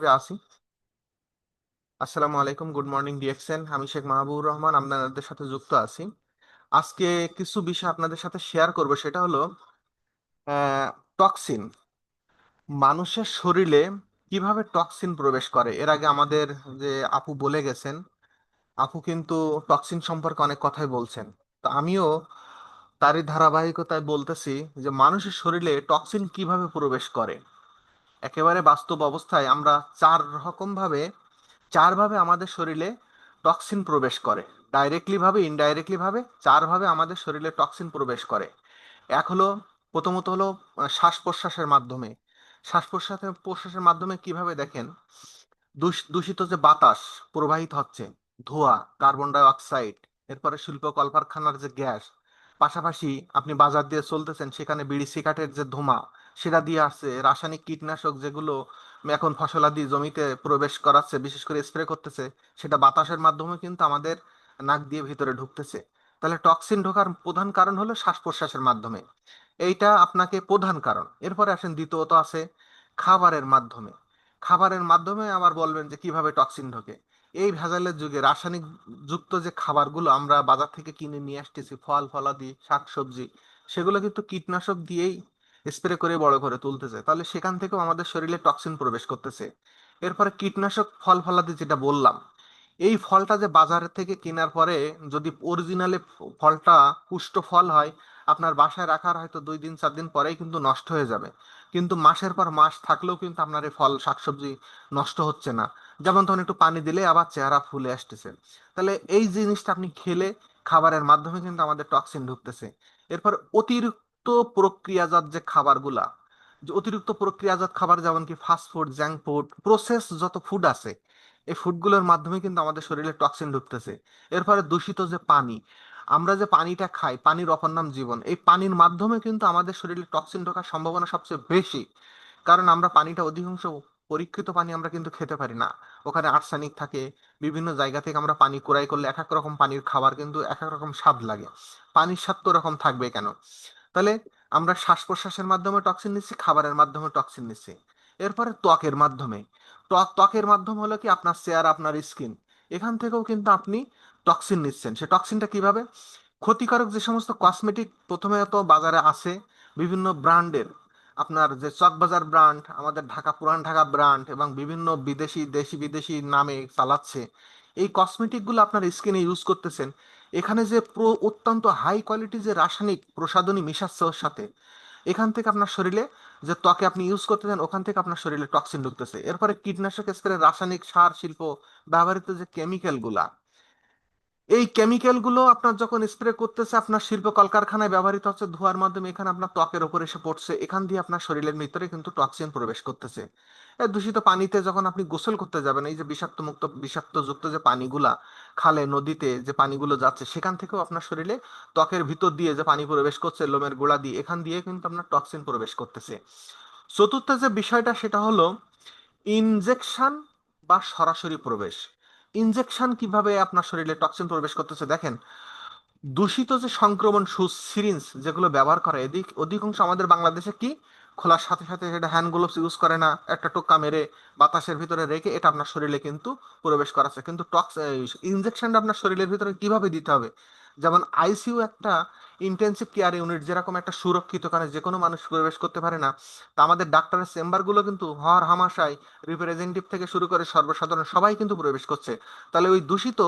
ক্ষেত্রে আছি। আসসালামু আলাইকুম, গুড মর্নিং ডিএক্সএন। আমি শেখ মাহবুবুর রহমান আপনাদের সাথে যুক্ত আছি। আজকে কিছু বিষয় আপনাদের সাথে শেয়ার করব, সেটা হলো টক্সিন। মানুষের শরীরে কিভাবে টক্সিন প্রবেশ করে। এর আগে আমাদের যে আপু বলে গেছেন, আপু কিন্তু টক্সিন সম্পর্কে অনেক কথাই বলছেন। তো আমিও তারই ধারাবাহিকতায় বলতেছি যে মানুষের শরীরে টক্সিন কিভাবে প্রবেশ করে। একেবারে বাস্তব অবস্থায় আমরা চারভাবে আমাদের শরীরে টক্সিন প্রবেশ করে। ডাইরেক্টলি ভাবে, ইনডাইরেক্টলি ভাবে, চারভাবে আমাদের শরীরে টক্সিন প্রবেশ করে। এক হলো, প্রথমত হলো শ্বাস প্রশ্বাসের মাধ্যমে। শ্বাস প্রশ্বাসের মাধ্যমে কিভাবে দেখেন, দূষিত যে বাতাস প্রবাহিত হচ্ছে, ধোঁয়া, কার্বন ডাই অক্সাইড, এরপরে শিল্প কলকারখানার যে গ্যাস, পাশাপাশি আপনি বাজার দিয়ে চলতেছেন, সেখানে বিড়ি সিগারেটের যে ধোঁয়া, সেটা দিয়ে আসছে রাসায়নিক কীটনাশক, যেগুলো এখন ফসলাদি জমিতে প্রবেশ করাচ্ছে, বিশেষ করে স্প্রে করতেছে, সেটা বাতাসের মাধ্যমে কিন্তু আমাদের নাক দিয়ে ভিতরে ঢুকতেছে। তাহলে টক্সিন ঢোকার প্রধান কারণ হলো শ্বাস প্রশ্বাসের মাধ্যমে। এইটা আপনাকে প্রধান কারণ। এরপরে আসেন, দ্বিতীয়ত আছে খাবারের মাধ্যমে। খাবারের মাধ্যমে আবার বলবেন যে কিভাবে টক্সিন ঢোকে। এই ভেজালের যুগে রাসায়নিক যুক্ত যে খাবারগুলো আমরা বাজার থেকে কিনে নিয়ে আসতেছি, ফল ফলাদি, শাকসবজি, সেগুলো কিন্তু কীটনাশক দিয়েই স্প্রে করে বড় করে তুলতেছে। তাহলে সেখান থেকেও আমাদের শরীরে টক্সিন প্রবেশ করতেছে। এরপরে কীটনাশক ফল ফলাদি যেটা বললাম, এই ফলটা যে বাজার থেকে কেনার পরে যদি অরিজিনালে ফলটা পুষ্ট ফল হয়, আপনার বাসায় রাখার হয়তো 2 দিন 4 দিন পরেই কিন্তু নষ্ট হয়ে যাবে। কিন্তু মাসের পর মাস থাকলেও কিন্তু আপনার এই ফল শাকসবজি নষ্ট হচ্ছে না। যেমন তখন একটু পানি দিলে আবার চেহারা ফুলে আসতেছে। তাহলে এই জিনিসটা আপনি খেলে, খাবারের মাধ্যমে কিন্তু আমাদের টক্সিন ঢুকতেছে। এরপর অতিরিক্ত প্রক্রিয়াজাত যে খাবারগুলা, যে অতিরিক্ত প্রক্রিয়াজাত খাবার, যেমন কি fast food, junk food, process যত ফুড আছে, এই ফুডগুলোর মাধ্যমে কিন্তু আমাদের শরীরে টক্সিন ঢুকতেছে। এরপরে দূষিত যে পানি, আমরা যে পানিটা খাই, পানির অপর নাম জীবন, এই পানির মাধ্যমে কিন্তু আমাদের শরীরে টক্সিন ঢোকার সম্ভাবনা সবচেয়ে বেশি। কারণ আমরা পানিটা অধিকাংশ পরীক্ষিত পানি আমরা কিন্তু খেতে পারি না। ওখানে আর্সেনিক থাকে। বিভিন্ন জায়গা থেকে আমরা পানি ক্রয় করলে এক এক রকম পানির খাবার কিন্তু এক এক রকম স্বাদ লাগে। পানির স্বাদ তো রকম থাকবে কেন? তাহলে আমরা শ্বাস প্রশ্বাসের মাধ্যমে টক্সিন নিচ্ছি, খাবারের মাধ্যমে টক্সিন নিচ্ছি। এরপরে ত্বকের মাধ্যমে। ত্বকের মাধ্যম হলো কি, আপনার চেয়ার, আপনার স্কিন, এখান থেকেও কিন্তু আপনি টক্সিন নিচ্ছেন। সে টক্সিনটা কিভাবে? ক্ষতিকারক যে সমস্ত কসমেটিক প্রথমে তো বাজারে আছে, বিভিন্ন ব্র্যান্ডের, আপনার যে চকবাজার ব্র্যান্ড, আমাদের ঢাকা পুরান ঢাকা ব্র্যান্ড, এবং বিভিন্ন বিদেশি, দেশি বিদেশি নামে চালাচ্ছে, এই কসমেটিকগুলো আপনার স্কিনে ইউজ করতেছেন। এখানে যে অত্যন্ত হাই কোয়ালিটি যে রাসায়নিক প্রসাধনী মিশাচ্ছে ওর সাথে, এখান থেকে আপনার শরীরে, যে ত্বকে আপনি ইউজ করতেছেন, ওখান থেকে আপনার শরীরে টক্সিন ঢুকতেছে। এরপরে কীটনাশক স্প্রে, রাসায়নিক সার, শিল্প ব্যবহৃত যে কেমিক্যাল গুলা, এই কেমিক্যাল গুলো আপনার যখন স্প্রে করতেছে, আপনার শিল্প কলকারখানায় ব্যবহৃত হচ্ছে ধোঁয়ার মাধ্যমে, এখানে আপনার ত্বকের উপর এসে পড়ছে, এখান দিয়ে আপনার শরীরের ভিতরে কিন্তু টক্সিন প্রবেশ করতেছে। এই দূষিত পানিতে যখন আপনি গোসল করতে যাবেন, এই যে বিষাক্ত যুক্ত যে পানিগুলা, খালে নদীতে যে পানিগুলো যাচ্ছে, সেখান থেকেও আপনার শরীরে ত্বকের ভিতর দিয়ে যে পানি প্রবেশ করছে, লোমের গোড়া দিয়ে, এখান দিয়ে কিন্তু আপনার টক্সিন প্রবেশ করতেছে। চতুর্থ যে বিষয়টা, সেটা হলো ইনজেকশন বা সরাসরি প্রবেশ। ইনজেকশন কিভাবে আপনার শরীরে টক্সিন প্রবেশ করতেছে দেখেন। দূষিত যে সংক্রমণ সুচ, সিরিঞ্জ যেগুলো ব্যবহার করে, অধিকাংশ আমাদের বাংলাদেশে কি, খোলার সাথে সাথে সেটা হ্যান্ড গ্লোভস ইউজ করে না, একটা টোক্কা মেরে বাতাসের ভিতরে রেখে এটা আপনার শরীরে কিন্তু প্রবেশ করাচ্ছে। কিন্তু ইনজেকশনটা আপনার শরীরের ভিতরে কিভাবে দিতে হবে? যেমন আইসিইউ একটা ইন্টেন্সিভ কেয়ার ইউনিট, যেরকম একটা সুরক্ষিত, কারণে যে কোনো মানুষ প্রবেশ করতে পারে না। তা আমাদের ডাক্তারের চেম্বারগুলো কিন্তু হর হামাশায় রিপ্রেজেন্টেটিভ থেকে শুরু করে সর্বসাধারণ সবাই কিন্তু প্রবেশ করছে। তাহলে ওই দূষিত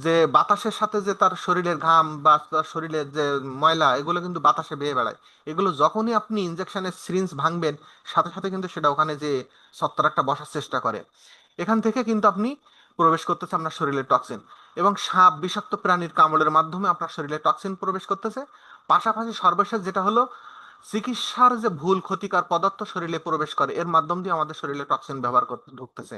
যে বাতাসের সাথে যে তার শরীরের ঘাম বা তার শরীরের যে ময়লা, এগুলো কিন্তু বাতাসে বেয়ে বেড়ায়। এগুলো যখনই আপনি ইনজেকশনের সিরিঞ্জ ভাঙবেন, সাথে সাথে কিন্তু সেটা ওখানে যে ছত্রাকটা বসার চেষ্টা করে, এখান থেকে কিন্তু আপনি প্রবেশ করতেছে আপনার শরীরে টক্সিন। এবং সাপ, বিষাক্ত প্রাণীর কামড়ের মাধ্যমে আপনার শরীরে টক্সিন প্রবেশ করতেছে। পাশাপাশি সর্বশেষ যেটা হলো, চিকিৎসার যে ভুল ক্ষতিকর পদার্থ শরীরে প্রবেশ করে, এর মাধ্যম দিয়ে আমাদের শরীরে টক্সিন ব্যবহার করতে ঢুকতেছে।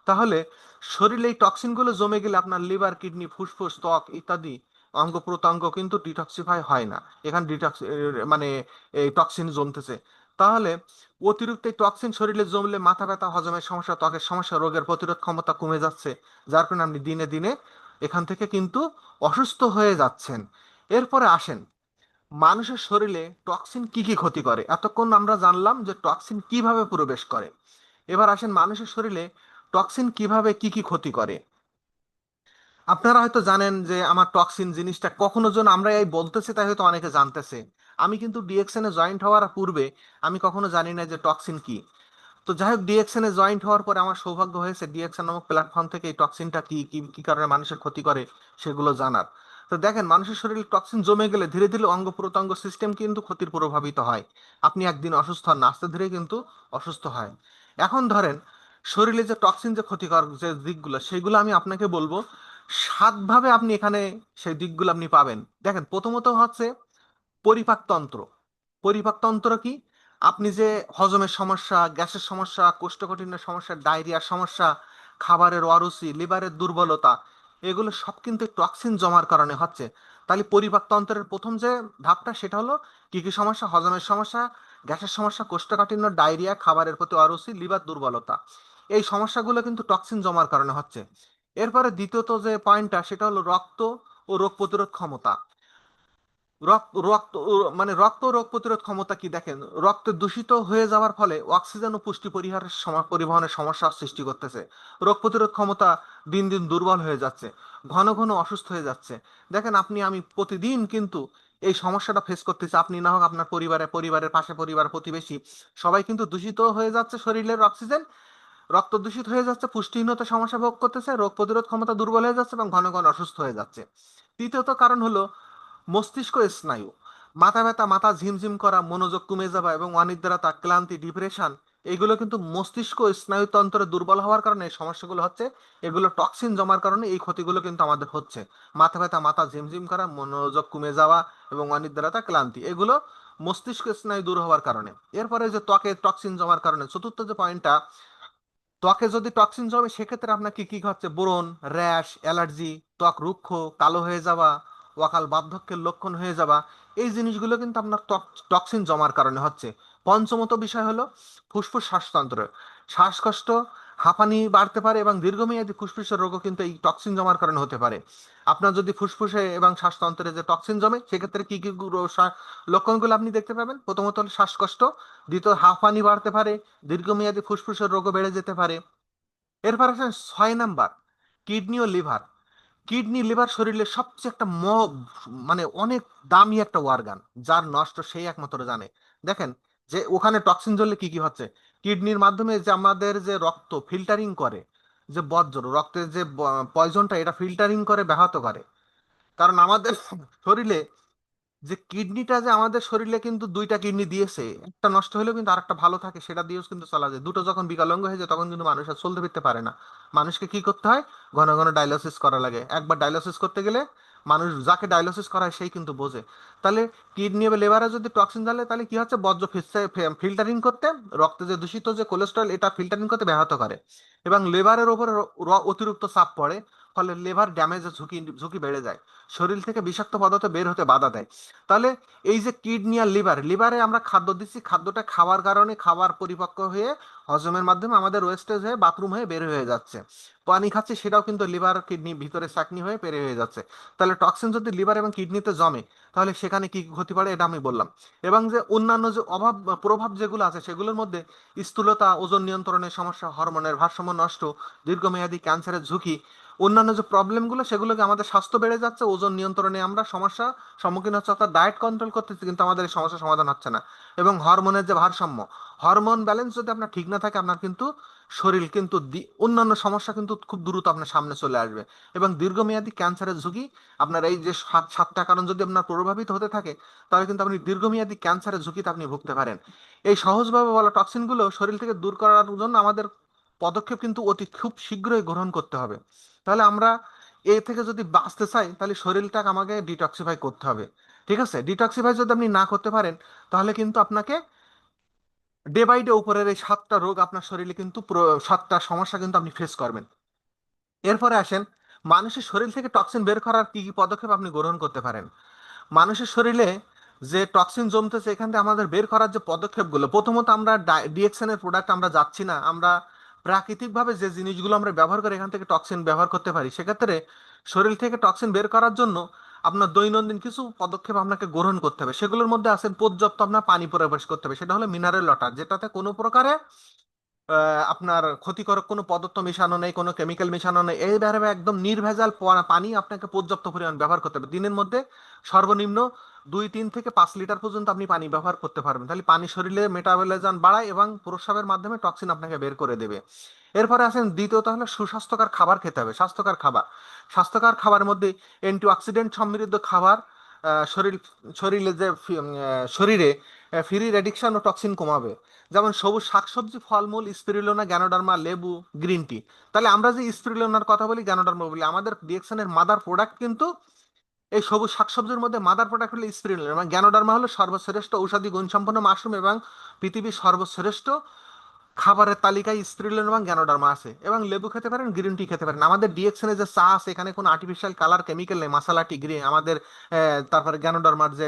তাহলে শরীরে এই টক্সিন গুলো জমে গেলে আপনার লিভার, কিডনি, ফুসফুস, ত্বক ইত্যাদি অঙ্গ প্রত্যঙ্গ কিন্তু ডিটক্সিফাই হয় না। এখানে মানে এই টক্সিন জমতেছে। তাহলে অতিরিক্ত এই টক্সিন শরীরে জমলে মাথা ব্যথা, হজমের সমস্যা, ত্বকের সমস্যা, রোগের প্রতিরোধ ক্ষমতা কমে যাচ্ছে, যার কারণে আপনি দিনে দিনে এখান থেকে কিন্তু অসুস্থ হয়ে যাচ্ছেন। এরপরে আসেন, মানুষের শরীরে টক্সিন কি কি ক্ষতি করে। এতক্ষণ আমরা জানলাম যে টক্সিন কিভাবে প্রবেশ করে। এবার আসেন, মানুষের শরীরে টক্সিন কিভাবে কি কি ক্ষতি করে। আপনারা হয়তো জানেন যে আমার টক্সিন জিনিসটা কখনো যেন আমরা এই বলতেছে তাই হয়তো অনেকে জানতেছে। আমি কিন্তু ডিএক্সএন এ জয়েন্ট হওয়ার পূর্বে আমি কখনো জানি না যে টক্সিন কি। তো যাই হোক, ডিএক্সএন এ জয়েন্ট হওয়ার পরে আমার সৌভাগ্য হয়েছে ডিএক্সএন নামক প্ল্যাটফর্ম থেকে এই টক্সিনটা কি কি কি কারণে মানুষের ক্ষতি করে সেগুলো জানার। তো দেখেন, মানুষের শরীরে টক্সিন জমে গেলে ধীরে ধীরে অঙ্গ প্রত্যঙ্গ সিস্টেম কিন্তু ক্ষতির প্রভাবিত হয়। আপনি একদিন অসুস্থ হন না, আস্তে ধীরে কিন্তু অসুস্থ হয়। এখন ধরেন, শরীরে যে টক্সিন যে ক্ষতিকর যে দিকগুলো সেগুলো আমি আপনাকে বলবো। সাতভাবে আপনি এখানে সেই দিকগুলো আপনি পাবেন। দেখেন, প্রথমত হচ্ছে পরিপাকতন্ত্র। পরিপাকতন্ত্র কি? আপনি যে হজমের সমস্যা, গ্যাসের সমস্যা, কোষ্ঠকাঠিন্যের সমস্যা, ডায়রিয়ার সমস্যা, খাবারের অরুচি, লিভারের দুর্বলতা, এগুলো সব কিন্তু টক্সিন জমার কারণে হচ্ছে। তাহলে পরিপাকতন্ত্রের প্রথম যে ধাপটা সেটা হলো কি কি সমস্যা? হজমের সমস্যা, গ্যাসের সমস্যা, কোষ্ঠকাঠিন্য, ডায়রিয়া, খাবারের প্রতি অরুচি, লিভার দুর্বলতা। এই সমস্যাগুলো কিন্তু টক্সিন জমার কারণে হচ্ছে। এরপরে দ্বিতীয়ত যে পয়েন্টটা সেটা হলো রক্ত ও রোগ প্রতিরোধ ক্ষমতা। মানে রক্ত রোগ প্রতিরোধ ক্ষমতা কি? দেখেন, রক্ত দূষিত হয়ে যাওয়ার ফলে অক্সিজেন ও পুষ্টি পরিহারের পরিবহনের সমস্যা সৃষ্টি করতেছে। রোগ প্রতিরোধ ক্ষমতা দিন দিন দুর্বল হয়ে যাচ্ছে, ঘন ঘন অসুস্থ হয়ে যাচ্ছে। দেখেন, আপনি আমি প্রতিদিন কিন্তু এই সমস্যাটা ফেস করতেছি। আপনি না হোক আপনার পরিবারের পাশে পরিবার প্রতিবেশী সবাই কিন্তু দূষিত হয়ে যাচ্ছে, শরীরের অক্সিজেন রক্ত দূষিত হয়ে যাচ্ছে, পুষ্টিহীনতা সমস্যা ভোগ করতেছে, রোগ প্রতিরোধ ক্ষমতা দুর্বল হয়ে যাচ্ছে এবং ঘন ঘন অসুস্থ হয়ে যাচ্ছে। তৃতীয়ত কারণ হলো মস্তিষ্ক স্নায়ু। মাথা ব্যথা, মাথা ঝিমঝিম করা, মনোযোগ কমে যাওয়া এবং অনিদ্রাতা, ক্লান্তি, ডিপ্রেশন, এগুলো কিন্তু মস্তিষ্ক স্নায়ুতন্ত্র দুর্বল হওয়ার কারণে এই সমস্যাগুলো হচ্ছে। এগুলো টক্সিন জমার কারণে এই ক্ষতিগুলো কিন্তু আমাদের হচ্ছে। মাথা ব্যথা, মাথা ঝিমঝিম করা, মনোযোগ কমে যাওয়া এবং অনিদ্রাতা, ক্লান্তি, এগুলো মস্তিষ্ক স্নায়ু দূর হওয়ার কারণে। এরপরে যে ত্বকে টক্সিন জমার কারণে চতুর্থ যে পয়েন্টটা, ত্বকে যদি টক্সিন জমে সেক্ষেত্রে আপনার কি কি হচ্ছে? ব্রণ, র্যাশ, অ্যালার্জি, ত্বক রুক্ষ, কালো হয়ে যাওয়া, অকাল বার্ধক্যের লক্ষণ হয়ে যাওয়া, এই জিনিসগুলো কিন্তু আপনার টক্সিন জমার কারণে হচ্ছে। পঞ্চমত বিষয় হলো ফুসফুস শ্বাসতন্ত্র। শ্বাসকষ্ট, হাঁপানি বাড়তে পারে এবং দীর্ঘমেয়াদী ফুসফুসের রোগও কিন্তু এই টক্সিন জমার কারণে হতে পারে। আপনার যদি ফুসফুসে এবং শ্বাসতন্ত্রে যে টক্সিন জমে সেক্ষেত্রে কি কি লক্ষণগুলো আপনি দেখতে পাবেন? প্রথমত হলো শ্বাসকষ্ট, দ্বিতীয় হাঁপানি বাড়তে পারে, দীর্ঘমেয়াদী ফুসফুসের রোগও বেড়ে যেতে পারে। এরপর আসেন 6 নাম্বার, কিডনি ও লিভার। কিডনি লিভার শরীরের সবচেয়ে একটা মানে অনেক দামি একটা অর্গান, যার নষ্ট সেই একমাত্র জানে। দেখেন, যে ওখানে টক্সিন জ্বললে কি কি হচ্ছে। কিডনির মাধ্যমে যে আমাদের যে রক্ত ফিল্টারিং করে, যে বর্জ্য রক্তের যে পয়জনটা এটা ফিল্টারিং করে ব্যাহত করে। কারণ আমাদের শরীরে যে কিডনিটা, যে আমাদের শরীরে কিন্তু দুইটা কিডনি দিয়েছে, একটা নষ্ট হলেও কিন্তু আরেকটা ভালো থাকে, সেটা দিয়েও কিন্তু চলা যায়। দুটো যখন বিকলাঙ্গ হয়ে যায় তখন কিন্তু মানুষ আর চলতে ফিরতে পারে না। মানুষকে কি করতে হয়? ঘন ঘন ডায়ালিসিস করা লাগে। একবার ডায়ালিসিস করতে গেলে মানুষ, যাকে ডায়ালিসিস করা হয় সেই কিন্তু বোঝে। তাহলে কিডনি বা লিভারে যদি টক্সিন ঢালে তাহলে কি হচ্ছে? বর্জ্য ফিল্টারিং করতে, রক্তে যে দূষিত যে কোলেস্ট্রল এটা ফিল্টারিং করতে ব্যাহত করে এবং লিভারের উপরে অতিরিক্ত চাপ পড়ে। ফলে লিভার ড্যামেজের ঝুঁকি ঝুঁকি বেড়ে যায়, শরীর থেকে বিষাক্ত পদার্থ বের হতে বাধা দেয়। তাহলে এই যে কিডনি আর লিভারে আমরা খাদ্য দিচ্ছি, খাদ্যটা খাওয়ার কারণে খাবার পরিপক্ক হয়ে হজমের মাধ্যমে আমাদের ওয়েস্টেজ হয়ে বাথরুম হয়ে বের হয়ে যাচ্ছে। পানি খাচ্ছি সেটাও কিন্তু লিভার কিডনি ভিতরে চাকনি হয়ে বের হয়ে যাচ্ছে। তাহলে টক্সিন যদি লিভার এবং কিডনিতে জমে তাহলে সেখানে কি কি ক্ষতি পড়ে এটা আমি বললাম। এবং যে অন্যান্য যে প্রভাব যেগুলো আছে সেগুলোর মধ্যে স্থূলতা, ওজন নিয়ন্ত্রণের সমস্যা, হরমোনের ভারসাম্য নষ্ট, দীর্ঘমেয়াদী ক্যান্সারের ঝুঁকি, অন্যান্য যে প্রবলেমগুলো সেগুলোকে, আমাদের স্বাস্থ্য বেড়ে যাচ্ছে, ওজন নিয়ন্ত্রণে আমরা সমস্যা সম্মুখীন হচ্ছে, অর্থাৎ ডায়েট কন্ট্রোল করতেছি কিন্তু আমাদের এই সমস্যার সমাধান হচ্ছে না। এবং হরমোনের যে ভারসাম্য, হরমোন ব্যালেন্স যদি আপনার ঠিক না থাকে আপনার কিন্তু শরীর কিন্তু অন্যান্য সমস্যা কিন্তু খুব দ্রুত আপনার সামনে চলে আসবে। এবং দীর্ঘমেয়াদী ক্যান্সারের ঝুঁকি, আপনার এই যে সাতটা কারণ যদি আপনার প্রভাবিত হতে থাকে তাহলে কিন্তু আপনি দীর্ঘমেয়াদী ক্যান্সারের ঝুঁকিতে আপনি ভুগতে পারেন। এই সহজভাবে বলা টক্সিনগুলো শরীর থেকে দূর করার জন্য আমাদের পদক্ষেপ কিন্তু অতি খুব শীঘ্রই গ্রহণ করতে হবে। তাহলে আমরা এ থেকে যদি বাঁচতে চাই তাহলে শরীরটাকে আমাকে ডিটক্সিফাই করতে হবে। ঠিক আছে, ডিটক্সিফাই যদি আপনি না করতে পারেন তাহলে কিন্তু আপনাকে ডে বাই ডে উপরের এই 7টা রোগ আপনার শরীরে কিন্তু 7টা সমস্যা কিন্তু আপনি ফেস করবেন। এরপরে আসেন, মানুষের শরীর থেকে টক্সিন বের করার কি কি পদক্ষেপ আপনি গ্রহণ করতে পারেন। মানুষের শরীরে যে টক্সিন জমতেছে এখান থেকে আমাদের বের করার যে পদক্ষেপগুলো, প্রথমত আমরা ডিএক্সএন এর প্রোডাক্ট আমরা যাচ্ছি না, আমরা প্রাকৃতিকভাবে যে জিনিসগুলো আমরা ব্যবহার করে এখান থেকে টক্সিন ব্যবহার করতে পারি। সেক্ষেত্রে শরীর থেকে টক্সিন বের করার জন্য আপনার দৈনন্দিন কিছু পদক্ষেপ আপনাকে গ্রহণ করতে হবে। সেগুলোর মধ্যে আছে পর্যাপ্ত আপনার পানি প্রবেশ করতে হবে, সেটা হলো মিনারেল ওয়াটার, যেটাতে কোনো প্রকারে আপনার ক্ষতিকারক কোনো পদার্থ মেশানো নেই, কোনো কেমিক্যাল মেশানো নেই, এইভাবে একদম নির্ভেজাল পানি আপনাকে পর্যাপ্ত পরিমাণ ব্যবহার করতে হবে। দিনের মধ্যে সর্বনিম্ন 2-3 থেকে 5 লিটার পর্যন্ত আপনি পানি ব্যবহার করতে পারবেন। তাহলে পানি শরীরে মেটাবলিজম বাড়ায় এবং প্রস্রাবের মাধ্যমে টক্সিন আপনাকে বের করে দেবে। এরপরে আসেন দ্বিতীয়ত হলো সুস্বাস্থ্যকর খাবার খেতে হবে। স্বাস্থ্যকর খাবার, স্বাস্থ্যকর খাবারের মধ্যে অ্যান্টিঅক্সিডেন্ট সমৃদ্ধ খাবার শরীর শরীরে যে শরীরে ফ্রি রেডিকশন ও টক্সিন কমাবে। যেমন সবুজ শাকসবজি, ফলমূল, স্পিরুলিনা, গ্যানোডার্মা, লেবু, গ্রিন টি। তাহলে আমরা যে স্পিরুলিনার কথা বলি, গ্যানোডার্মা বলি, আমাদের ডিএক্সএনের মাদার প্রোডাক্ট কিন্তু এই সবুজ শাকসবজির মধ্যে মাদার প্রোডাক্ট হলো স্পিরুলিনা এবং গ্যানোডার্মা হলো সর্বশ্রেষ্ঠ ঔষধি গুণসম্পন্ন মাশরুম এবং পৃথিবীর সর্বশ্রেষ্ঠ খাবারের তালিকায় স্পিরুলিনা এবং গ্যানোডার্মা আছে। এবং লেবু খেতে পারেন, গ্রিন টি খেতে পারেন। আমাদের ডিএক্সএনে যে চা আছে এখানে কোনো আর্টিফিশিয়াল কালার কেমিক্যাল নেই, মশলা টি গ্রিন আমাদের তারপরে গ্যানোডার্মার যে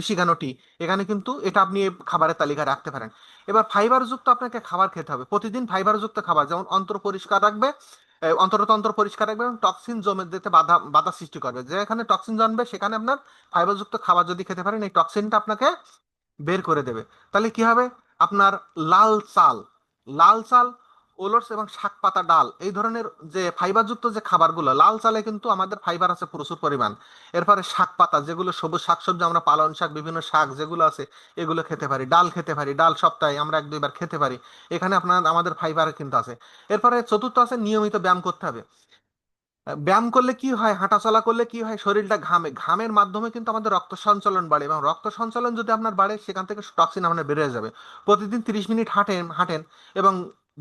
ঋষিগানো টি, এখানে কিন্তু এটা আপনি এই খাবারের তালিকায় রাখতে পারেন। এবার ফাইবার যুক্ত আপনাকে খাবার খেতে হবে প্রতিদিন। ফাইবার যুক্ত খাবার যেমন অন্তর পরিষ্কার রাখবে, অন্তরতন্ত্র পরিষ্কার রাখবে এবং টক্সিন জমে যেতে বাধা বাধা সৃষ্টি করবে। যেখানে টক্সিন জমবে সেখানে আপনার ফাইবার যুক্ত খাবার যদি খেতে পারেন, এই টক্সিনটা আপনাকে বের করে দেবে। তাহলে কি হবে? আপনার লাল চাল, লাল চাল, ওলটস এবং শাক পাতা, ডাল, এই ধরনের যে ফাইবারযুক্ত যে খাবারগুলো, লাল চালে কিন্তু আমাদের ফাইবার আছে প্রচুর পরিমাণ। এরপরে শাক পাতা, যেগুলো সবুজ শাকসবজি, আমরা পালং শাক, বিভিন্ন শাক যেগুলো আছে এগুলো খেতে পারি। ডাল খেতে পারি, ডাল সপ্তাহে আমরা 1-2 বার খেতে পারি। এখানে আপনার আমাদের ফাইবার কিন্তু আছে। এরপরে চতুর্থ আছে নিয়মিত ব্যায়াম করতে হবে। ব্যায়াম করলে কি হয়, হাঁটাচলা করলে কি হয়, শরীরটা ঘামে, ঘামের মাধ্যমে কিন্তু আমাদের রক্ত সঞ্চালন বাড়ে এবং রক্ত সঞ্চালন যদি আপনার বাড়ে সেখান থেকে টক্সিন আপনার বেড়ে যাবে। প্রতিদিন 30 মিনিট হাঁটেন হাঁটেন এবং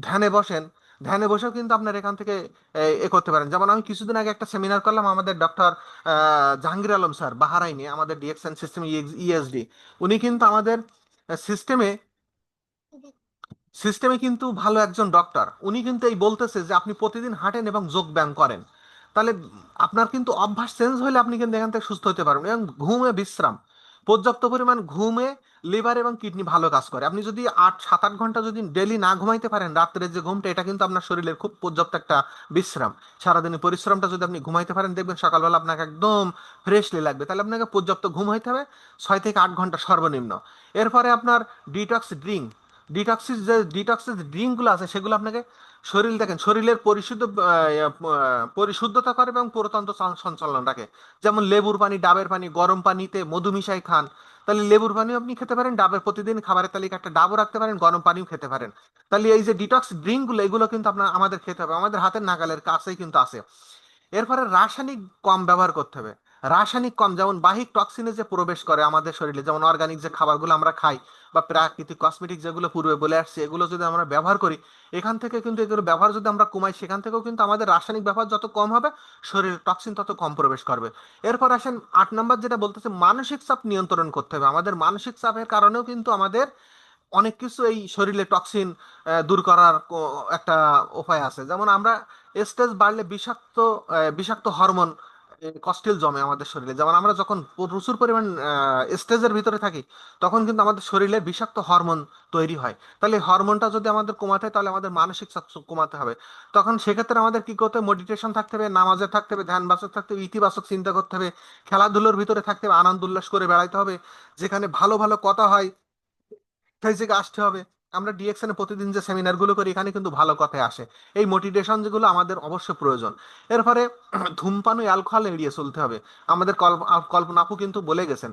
ধ্যানে বসেন। ধ্যানে বসেও কিন্তু আপনার এখান থেকে এ করতে পারেন। যেমন আমি কিছুদিন আগে একটা সেমিনার করলাম, আমাদের ডক্টর জাহাঙ্গীর আলম স্যার, বাহারাইনে, আমাদের ডিএক্সএন সিস্টেম ইএসডি। উনি কিন্তু আমাদের সিস্টেমে সিস্টেমে কিন্তু ভালো একজন ডক্টর। উনি কিন্তু এই বলতেছে যে আপনি প্রতিদিন হাঁটেন এবং যোগ ব্যায়াম করেন, তাহলে আপনার কিন্তু অভ্যাস চেঞ্জ হলে আপনি কিন্তু এখান থেকে সুস্থ হতে পারবেন। এবং ঘুমে বিশ্রাম, পর্যাপ্ত পরিমাণ ঘুমে লিভার এবং কিডনি ভালো কাজ করে। আপনি যদি 7-8 ঘন্টা যদি ডেলি না ঘুমাইতে পারেন, রাত্রে যে ঘুমটা, এটা কিন্তু আপনার শরীরের খুব পর্যাপ্ত একটা বিশ্রাম। সারাদিনের পরিশ্রমটা যদি আপনি ঘুমাইতে পারেন, দেখবেন সকালবেলা আপনাকে একদম ফ্রেশলি লাগবে। তাহলে আপনাকে পর্যাপ্ত ঘুম হইতে হবে, 6 থেকে 8 ঘন্টা সর্বনিম্ন। এরপরে আপনার ডিটক্স ড্রিঙ্ক, ডিটক্সিস ড্রিঙ্কগুলো আছে সেগুলো আপনাকে শরীর, দেখেন, শরীরের পরিশুদ্ধতা করে এবং পুরোতন্ত্র সঞ্চালন রাখে। যেমন লেবুর পানি, ডাবের পানি, গরম পানিতে মধু মিশাই খান। তাহলে লেবুর পানিও আপনি খেতে পারেন, ডাবের প্রতিদিন খাবারের তালিকা একটা ডাবও রাখতে পারেন, গরম পানিও খেতে পারেন। তাহলে এই যে ডিটক্স ড্রিঙ্কগুলো, এগুলো কিন্তু আপনার আমাদের খেতে হবে, আমাদের হাতের নাগালের কাছেই কিন্তু আছে। এরপরে রাসায়নিক কম ব্যবহার করতে হবে। রাসায়নিক কম, যেমন বাহিক টক্সিনে যে প্রবেশ করে আমাদের শরীরে, যেমন অর্গানিক যে খাবারগুলো আমরা খাই বা প্রাকৃতিক কসমেটিক যেগুলো পূর্বে বলে আসছে, এগুলো যদি আমরা ব্যবহার করি, এখান থেকে কিন্তু এগুলো ব্যবহার যদি আমরা কমাই, সেখান থেকেও কিন্তু আমাদের রাসায়নিক ব্যবহার যত কম হবে, শরীরে টক্সিন তত কম প্রবেশ করবে। এরপর আসেন 8 নম্বর, যেটা বলতেছে মানসিক চাপ নিয়ন্ত্রণ করতে হবে। আমাদের মানসিক চাপের কারণেও কিন্তু আমাদের অনেক কিছু এই শরীরে টক্সিন দূর করার একটা উপায় আছে। যেমন আমরা স্ট্রেস বাড়লে বিষাক্ত হরমোন কস্টিল জমে আমাদের শরীরে। যেমন আমরা যখন প্রচুর পরিমাণ স্ট্রেসের ভিতরে থাকি, তখন কিন্তু আমাদের শরীরে বিষাক্ত হরমোন তৈরি হয়। তাহলে হরমোনটা যদি আমাদের কমাতে হয়, তাহলে আমাদের মানসিক চাপ কমাতে হবে। তখন সেক্ষেত্রে আমাদের কি করতে হবে? মেডিটেশন থাকতে হবে, নামাজে থাকতে হবে, ধ্যান বাসক থাকতে হবে, ইতিবাচক চিন্তা করতে হবে, খেলাধুলোর ভিতরে থাকতে হবে, আনন্দ উল্লাস করে বেড়াইতে হবে, যেখানে ভালো ভালো কথা হয় সেই জায়গায় আসতে হবে। আমরা ডিএক্সএন এ প্রতিদিন যে সেমিনার গুলো করি, এখানে কিন্তু ভালো কথাই আসে। এই মোটিভেশন যেগুলো আমাদের অবশ্য প্রয়োজন। এরপরে ধূমপান ও অ্যালকোহল এড়িয়ে চলতে হবে। আমাদের কল্পনা আপু কিন্তু বলে গেছেন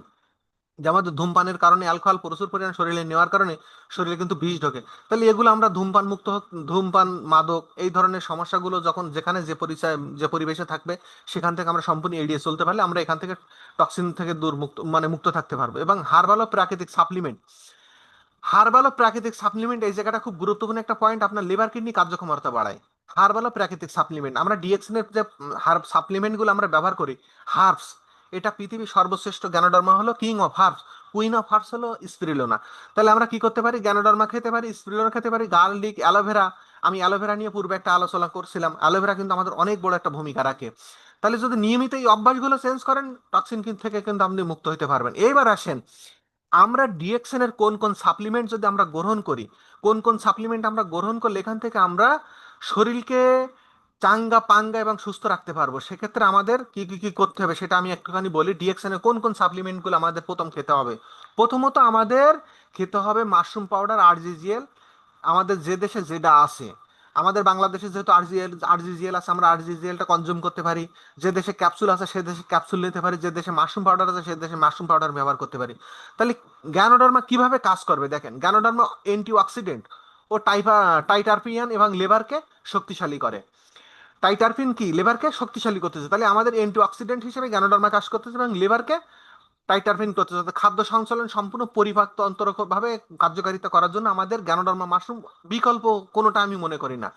যে আমাদের ধূমপানের কারণে, অ্যালকোহল প্রচুর পরিমাণে শরীরে নেওয়ার কারণে শরীরে কিন্তু বিষ ঢোকে। তাহলে এগুলো আমরা ধূমপান মুক্ত ধূমপান, মাদক, এই ধরনের সমস্যাগুলো যখন যেখানে যে পরিচয় যে পরিবেশে থাকবে, সেখান থেকে আমরা সম্পূর্ণ এড়িয়ে চলতে পারলে আমরা এখান থেকে টক্সিন থেকে দূর মুক্ত মানে মুক্ত থাকতে পারবো। এবং হার্বাল ও প্রাকৃতিক সাপ্লিমেন্ট, হার্বাল ও প্রাকৃতিক সাপ্লিমেন্ট, এই জায়গাটা খুব গুরুত্বপূর্ণ একটা পয়েন্ট, আপনার লিভার কিডনি কার্যক্ষমতা বাড়ায়। হার্বাল ও প্রাকৃতিক সাপ্লিমেন্ট, আমরা ডিএক্সএন এর যে হার্ব সাপ্লিমেন্ট গুলো আমরা ব্যবহার করি, হার্বস, এটা পৃথিবীর সর্বশ্রেষ্ঠ গ্যানোডার্মা হলো king of herbs, queen of herbs হলো স্পিরুলিনা। তাহলে আমরা কি করতে পারি? গ্যানোডার্মা খেতে পারি, স্পিরুলিনা খেতে পারি, গার্লিক, অ্যালোভেরা। আমি অ্যালোভেরা নিয়ে পূর্বে একটা আলোচনা করছিলাম, অ্যালোভেরা কিন্তু আমাদের অনেক বড় একটা ভূমিকা রাখে। তাহলে যদি নিয়মিত এই অভ্যাসগুলো চেঞ্জ করেন, টক্সিন থেকে কিন্তু আপনি মুক্ত হতে পারবেন। এইবার আসেন, আমরা ডিএক্সএন এর কোন কোন সাপ্লিমেন্ট যদি আমরা গ্রহণ করি, কোন কোন সাপ্লিমেন্ট আমরা গ্রহণ করলে এখান থেকে আমরা শরীরকে চাঙ্গা পাঙ্গা এবং সুস্থ রাখতে পারবো, সেক্ষেত্রে আমাদের কি কি কি করতে হবে সেটা আমি একটুখানি বলি। ডিএক্সএন এর কোন কোন সাপ্লিমেন্ট গুলো আমাদের প্রথম খেতে হবে। প্রথমত আমাদের খেতে হবে মাশরুম পাউডার, আরজিজিএল, আমাদের যে দেশে যেটা আছে, আমাদের বাংলাদেশে যেহেতু আরজিজিএল আছে, আমরা আরজিজিএলটা কনজিউম করতে পারি। যে দেশে ক্যাপসুল আছে সে দেশে ক্যাপসুল নিতে পারি, যে দেশে মাশরুম পাউডার আছে সে দেশে মাশরুম পাউডার ব্যবহার করতে পারি। তাহলে গ্যানোডার্মা কিভাবে কাজ করবে দেখেন। গ্যানোডার্মা অ্যান্টি অক্সিডেন্ট ও টাইটারপিয়ান এবং লেবারকে শক্তিশালী করে। টাইটারপিন কি লিভারকে শক্তিশালী করতেছে, তাহলে আমাদের অ্যান্টি অক্সিডেন্ট হিসেবে গ্যানোডার্মা কাজ করতেছে এবং লিভারকে টাইটারপিন করতেছে, যাতে খাদ্য সংশ্লেষণ সম্পূর্ণ পরিপাক তন্ত্র ভাবে কার্যকারিতা করার জন্য আমাদের গ্যানোডার্মা মাশরুম বিকল্প কোনোটা আমি মনে করি না।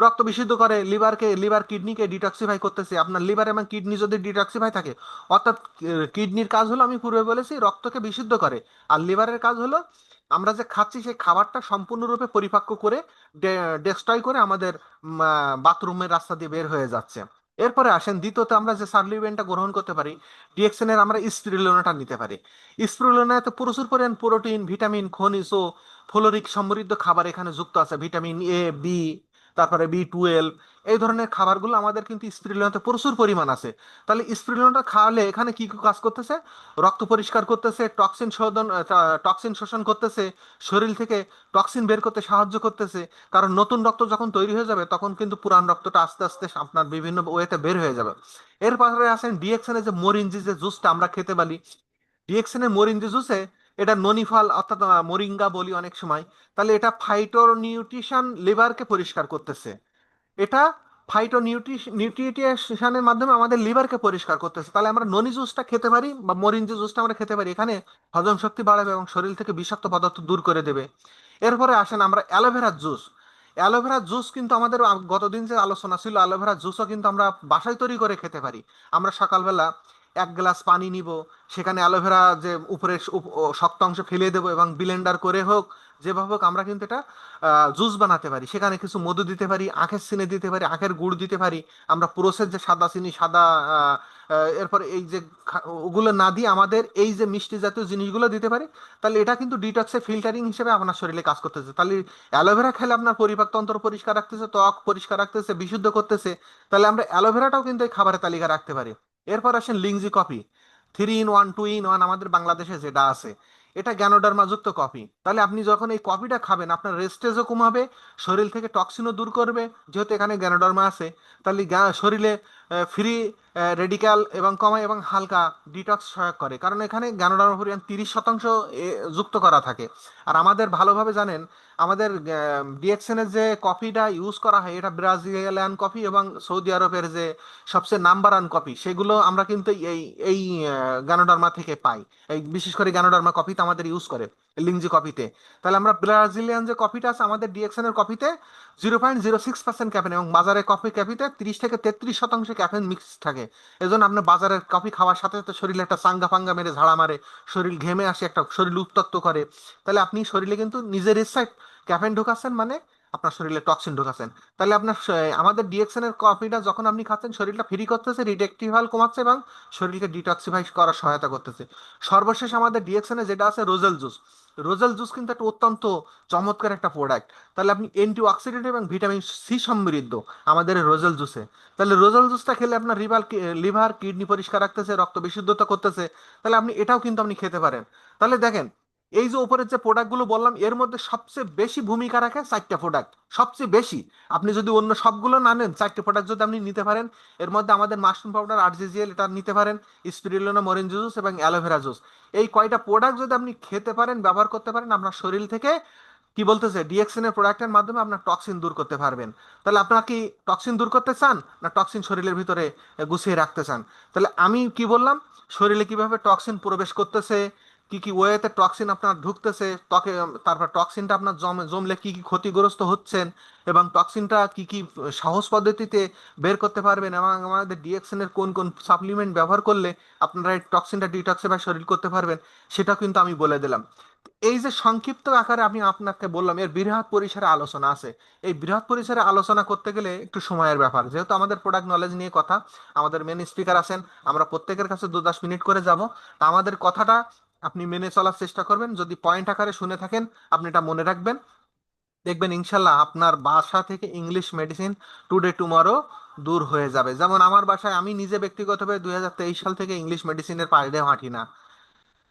রক্ত বিশুদ্ধ করে, লিভার কিডনিকে ডিটক্সিফাই করতেছে। আপনার লিভার এবং কিডনি যদি ডিটক্সিফাই থাকে, অর্থাৎ কিডনির কাজ হলো আমি পূর্বে বলেছি রক্তকে বিশুদ্ধ করে, আর লিভারের কাজ হলো আমরা যে খাচ্ছি সেই খাবারটা সম্পূর্ণরূপে পরিপাক্য করে ডেস্ট্রয় করে আমাদের বাথরুমের রাস্তা দিয়ে বের হয়ে যাচ্ছে। এরপরে আসেন দ্বিতীয়ত, আমরা যে সাপ্লিমেন্টটা গ্রহণ করতে পারি ডিএক্সএন এর, আমরা স্পিরুলিনাটা নিতে পারি। স্পিরুলিনাতে প্রচুর পরিমাণ প্রোটিন, ভিটামিন, খনিজ ও ফ্লোরিক সমৃদ্ধ খাবার এখানে যুক্ত আছে। ভিটামিন এ, বি, তারপরে বি 12, এই ধরনের খাবারগুলো আমাদের কিন্তু স্পিরুলিনাতে প্রচুর পরিমাণ আছে। তাহলে স্পিরুলিনাটা খাওয়ালে এখানে কি কি কাজ করতেছে? রক্ত পরিষ্কার করতেছে, টক্সিন শোষণ করতেছে, শরীর থেকে টক্সিন বের করতে সাহায্য করতেছে। কারণ নতুন রক্ত যখন তৈরি হয়ে যাবে তখন কিন্তু পুরান রক্তটা আস্তে আস্তে আপনার বিভিন্ন ওয়েতে বের হয়ে যাবে। এরপরে আসেন ডিএক্সএন এর যে মরিঞ্জি যে জুসটা আমরা খেতে পারি, ডিএক্সএন এর মরিঞ্জি জুসে এটা ননিফল অর্থাৎ মরিঙ্গা বলি অনেক সময়। তাহলে এটা ফাইটো নিউট্রিশন লিভারকে পরিষ্কার করতেছে। এটা ফাইটো নিউট্রিশনের মাধ্যমে আমাদের লিভারকে পরিষ্কার করতেছে। তাহলে আমরা ননি জুসটা খেতে পারি বা মরিঞ্জি জুসটা আমরা খেতে পারি, এখানে হজম শক্তি বাড়াবে এবং শরীর থেকে বিষাক্ত পদার্থ দূর করে দেবে। এরপরে আসেন আমরা অ্যালোভেরা জুস। অ্যালোভেরা জুস কিন্তু আমাদের গতদিন যে আলোচনা ছিল, অ্যালোভেরা জুসও কিন্তু আমরা বাসায় তৈরি করে খেতে পারি। আমরা সকালবেলা 1 গ্লাস পানি নিব, সেখানে অ্যালোভেরা যে উপরে শক্ত অংশ ফেলে দেবো এবং ব্লেন্ডার করে হোক যেভাবে হোক আমরা কিন্তু এটা জুস বানাতে পারি। সেখানে কিছু মধু দিতে পারি, আখের চিনি দিতে পারি, আখের গুড় দিতে পারি। আমরা প্রোসেস যে সাদা চিনি, সাদা এরপর এই যে ওগুলো না দিয়ে আমাদের এই যে মিষ্টি জাতীয় জিনিসগুলো দিতে পারি। তাহলে এটা কিন্তু ডিটক্সে ফিল্টারিং হিসেবে আপনার শরীরে কাজ করতেছে। তাহলে অ্যালোভেরা খেলে আপনার পরিপাক তন্ত্র পরিষ্কার রাখতেছে, ত্বক পরিষ্কার রাখতেছে, বিশুদ্ধ করতেছে। তাহলে আমরা অ্যালোভেরাটাও কিন্তু এই খাবারের তালিকা রাখতে পারি। এরপর আসেন লিংজি কফি, 3 in 1, 2 in 1 আমাদের বাংলাদেশে যেটা আছে, এটা গ্যানোডার্মা যুক্ত কফি। তাহলে আপনি যখন এই কফিটা খাবেন আপনার রেস্টেজও কমাবে, শরীর থেকে টক্সিনও দূর করবে, যেহেতু এখানে গ্যানোডার্মা আছে। তাহলে শরীরে ফ্রি রেডিক্যাল এবং কমায় এবং হালকা ডিটক্স সহায়ক করে, কারণ এখানে গ্যানোডার্মা পরিমাণ 30% যুক্ত করা থাকে। আর আমাদের ভালোভাবে জানেন আমাদের ডিএক্সএন এর যে কফিটা ইউজ করা হয় এটা ব্রাজিলিয়ান কফি এবং সৌদি আরবের যে সবচেয়ে নাম্বার ওয়ান কফি, সেগুলো আমরা কিন্তু এই এই গ্যানোডার্মা থেকে পাই। এই বিশেষ করে গ্যানোডার্মা কফিতে আমাদের ইউজ করে, লিংজি কফিতে। তাহলে আমরা ব্রাজিলিয়ান যে কফিটা আছে আমাদের ডিএক্সএন এর কফিতে 0.06% ক্যাফেন, এবং বাজারের কফিতে 30 থেকে 33% ক্যাফেন মিক্স থাকে। এজন্য আপনার বাজারের কফি খাওয়ার সাথে সাথে শরীরে একটা চাঙ্গা ফাঙ্গা মেরে ঝাড়া মারে, শরীর ঘেমে আসে, একটা শরীর উত্তপ্ত করে। তাহলে আপনি শরীরে কিন্তু নিজের ইচ্ছায় ক্যাফেন ঢোকাচ্ছেন, মানে আপনার শরীরে টক্সিন ঢোকাচ্ছেন। তাহলে আপনার আমাদের ডিএক্সএন এর কফিটা যখন আপনি খাচ্ছেন শরীরটা ফ্রি করতেছে, রিডেক্টিভাল কমাচ্ছে এবং শরীরকে ডিটক্সিফাই করার সহায়তা করতেছে। সর্বশেষ আমাদের ডিএক্সএন এ যেটা আছে রোজেল জুস। রোজেল জুস কিন্তু একটা অত্যন্ত চমৎকার একটা প্রোডাক্ট। তাহলে আপনি অ্যান্টি অক্সিডেন্ট এবং ভিটামিন সি সমৃদ্ধ আমাদের এই রোজেল জুসে। তাহলে রোজেল জুসটা খেলে আপনার লিভার কিডনি পরিষ্কার রাখতেছে, রক্ত বিশুদ্ধতা করতেছে। তাহলে আপনি এটাও কিন্তু আপনি খেতে পারেন। তাহলে দেখেন এই যে উপরের যে প্রোডাক্টগুলো বললাম এর মধ্যে সবচেয়ে বেশি ভূমিকা রাখে 4টা প্রোডাক্ট, সবচেয়ে বেশি। আপনি যদি অন্য সবগুলো না নেন, 4টে প্রোডাক্ট যদি আপনি নিতে পারেন, এর মধ্যে আমাদের মাশরুম পাউডার, আরজিজিএল এটা নিতে পারেন, স্পিরুলিনা, মরিঞ্জি জুস এবং অ্যালোভেরা জুস। এই কয়টা প্রোডাক্ট যদি আপনি খেতে পারেন, ব্যবহার করতে পারেন, আপনার শরীর থেকে কি বলতেছে ডিএক্সএন এর প্রোডাক্টের মাধ্যমে আপনার টক্সিন দূর করতে পারবেন। তাহলে আপনারা কি টক্সিন দূর করতে চান না টক্সিন শরীরের ভিতরে গুছিয়ে রাখতে চান? তাহলে আমি কি বললাম, শরীরে কিভাবে টক্সিন প্রবেশ করতেছে, কি কি ওয়েতে টক্সিন আপনার ঢুকতেছে ত্বকে, তারপর টক্সিনটা আপনার জমলে কি কি ক্ষতিগ্রস্ত হচ্ছেন, এবং টক্সিনটা কি কি সহজ পদ্ধতিতে বের করতে পারবেন, এবং আমাদের ডিএক্সএন এর কোন কোন সাপ্লিমেন্ট ব্যবহার করলে আপনারা এই টক্সিনটা ডিটক্সিফাই শরীর করতে পারবেন, সেটা কিন্তু আমি বলে দিলাম। এই যে সংক্ষিপ্ত আকারে আমি আপনাকে বললাম, এর বৃহৎ পরিসরে আলোচনা আছে। এই বৃহৎ পরিসরে আলোচনা করতে গেলে একটু সময়ের ব্যাপার, যেহেতু আমাদের প্রোডাক্ট নলেজ নিয়ে কথা, আমাদের মেন স্পিকার আছেন, আমরা প্রত্যেকের কাছে 2-10 মিনিট করে যাব। তা আমাদের কথাটা আপনি মেনে চলার চেষ্টা করবেন, যদি পয়েন্ট আকারে শুনে থাকেন আপনি এটা মনে রাখবেন। দেখবেন ইনশাল্লাহ আপনার বাসা থেকে ইংলিশ মেডিসিন টুডে টুমরো দূর হয়ে যাবে। যেমন আমার বাসায় আমি নিজে ব্যক্তিগতভাবে 2023 সাল থেকে ইংলিশ মেডিসিনের পায়ে হাঁটি না।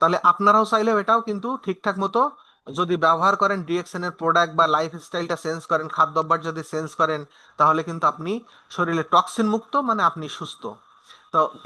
তাহলে আপনারাও চাইলেও এটাও কিন্তু ঠিকঠাক মতো যদি ব্যবহার করেন ডিএক্সএন এর প্রোডাক্ট বা লাইফস্টাইলটা চেঞ্জ করেন, খাদ্যাভ্যাস যদি চেঞ্জ করেন, তাহলে কিন্তু আপনি শরীরে টক্সিন মুক্ত, মানে আপনি সুস্থ। তো